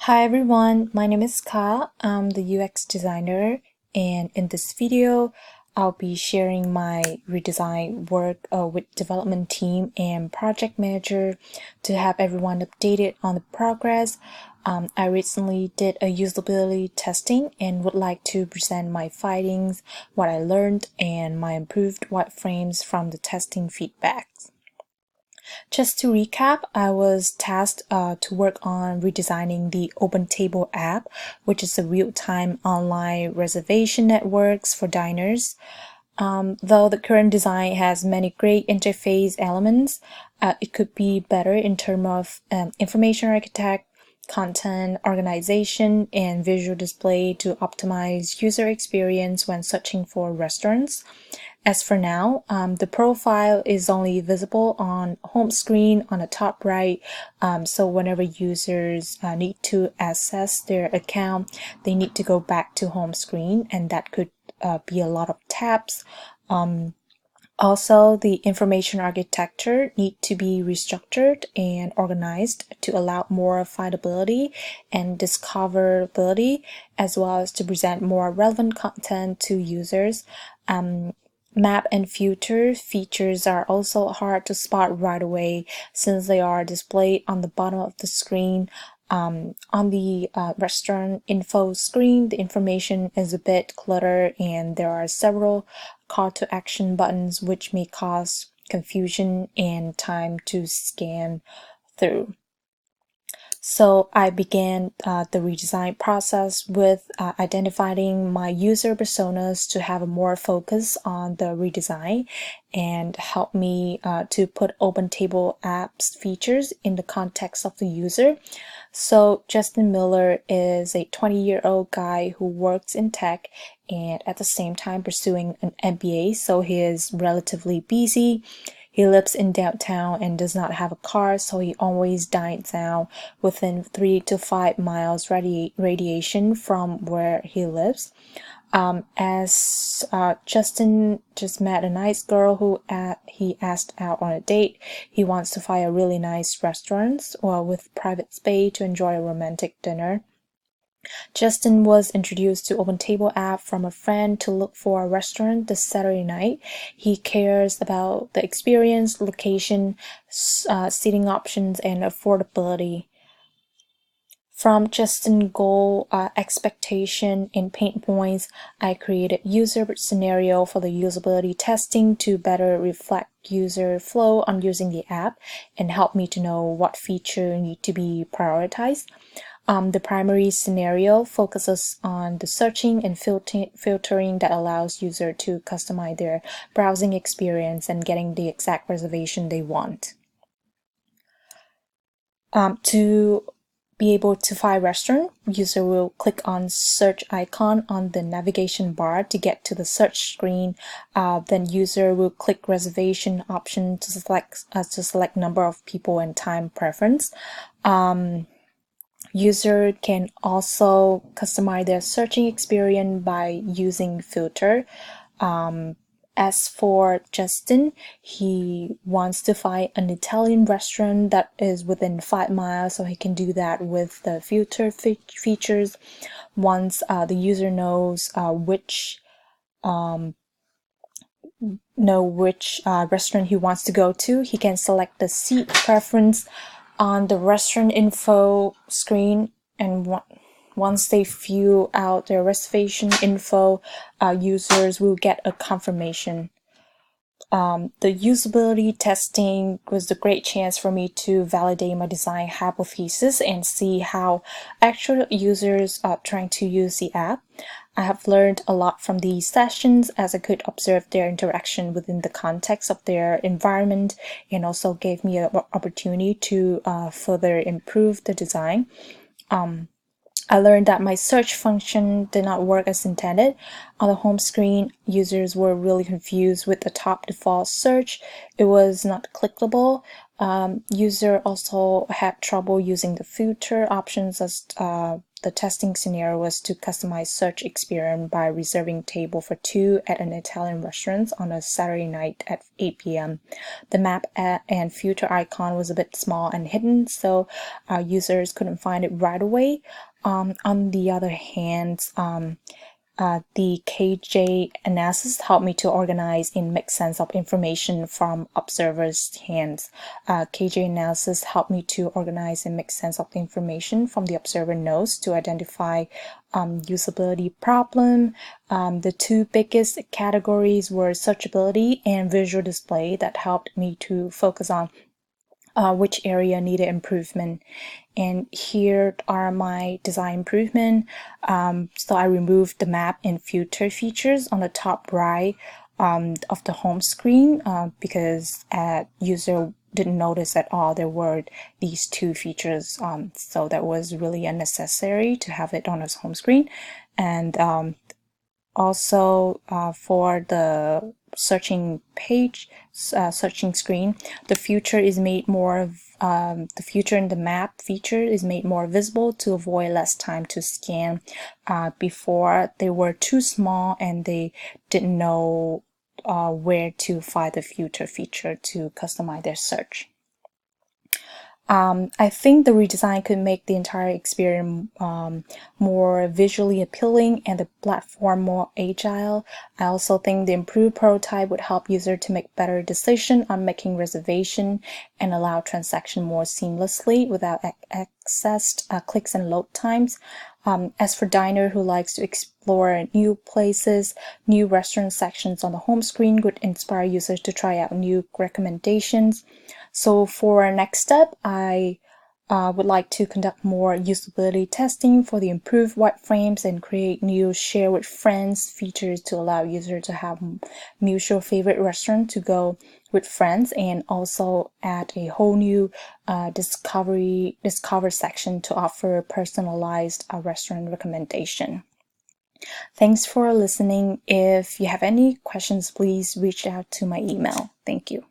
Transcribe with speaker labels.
Speaker 1: Hi everyone, my name is Ka. I'm the UX designer, and in this video, I'll be sharing my redesign work with development team and project manager to have everyone updated on the progress. I recently did a usability testing and would like to present my findings, what I learned, and my improved wireframes from the testing feedback. Just to recap, I was tasked to work on redesigning the OpenTable app, which is a real-time online reservation networks for diners. Though the current design has many great interface elements, it could be better in terms of information architect, content organization, and visual display to optimize user experience when searching for restaurants. As for now, the profile is only visible on home screen on the top right. So whenever users need to access their account, they need to go back to home screen, and that could be a lot of tabs. Also, the information architecture need to be restructured and organized to allow more findability and discoverability, as well as to present more relevant content to users. Map and filter features are also hard to spot right away since they are displayed on the bottom of the screen. On the restaurant info screen, the information is a bit cluttered and there are several call to action buttons which may cause confusion and time to scan through. So I began the redesign process with identifying my user personas to have a more focus on the redesign and help me to put OpenTable apps features in the context of the user. So Justin Miller is a 20-year-old guy who works in tech and at the same time pursuing an MBA, so he is relatively busy. He lives in downtown and does not have a car, so he always dines down within 3 to 5 miles radiation from where he lives. As Justin just met a nice girl who he asked out on a date. He wants to find a really nice restaurant with private space to enjoy a romantic dinner. Justin was introduced to OpenTable app from a friend to look for a restaurant this Saturday night. He cares about the experience, location, seating options, and affordability. From Justin goal, expectation, and pain points, I created user scenario for the usability testing to better reflect user flow on using the app and help me to know what feature need to be prioritized. The primary scenario focuses on the searching and filtering that allows user to customize their browsing experience and getting the exact reservation they want. To be able to find restaurant, user will click on search icon on the navigation bar to get to the search screen. Then user will click reservation option to select number of people and time preference. User can also customize their searching experience by using filter. As for Justin, he wants to find an Italian restaurant that is within 5 miles, so he can do that with the filter features. Once the user knows which restaurant he wants to go to, he can select the seat preference on the restaurant info screen, and once they fill out their reservation info, users will get a confirmation. The usability testing was a great chance for me to validate my design hypothesis and see how actual users are trying to use the app. I have learned a lot from these sessions as I could observe their interaction within the context of their environment, and also gave me an opportunity to further improve the design. I learned that my search function did not work as intended. On the home screen, users were really confused with the top default search. It was not clickable. User also had trouble using the filter options as the testing scenario was to customize search experience by reserving table for 2 at an Italian restaurant on a Saturday night at 8 p.m. The map and future icon was a bit small and hidden, so our users couldn't find it right away. On the other hand, the KJ analysis helped me to organize and make sense of information from observers' hands. KJ analysis helped me to organize and make sense of the information from the observer notes to identify usability problem. The two biggest categories were searchability and visual display that helped me to focus on which area needed improvement. And here are my design improvement. So I removed the map and filter features on the top right of the home screen because user didn't notice at all there were these two features. So that was really unnecessary to have it on his home screen. And also for the searching page, searching screen, the future is made more the future in the map feature is made more visible to avoid less time to scan. Before they were too small and they didn't know where to find the future feature to customize their search. I think the redesign could make the entire experience more visually appealing and the platform more agile. I also think the improved prototype would help users to make better decisions on making reservation and allow transaction more seamlessly without excess clicks and load times. As for diner who likes to explore new places, new restaurant sections on the home screen would inspire users to try out new recommendations. So for our next step, I would like to conduct more usability testing for the improved wireframes and create new share with friends features to allow users to have mutual favorite restaurant to go with friends, and also add a whole new discover section to offer personalized restaurant recommendation. Thanks for listening. If you have any questions, please reach out to my email. Thank you.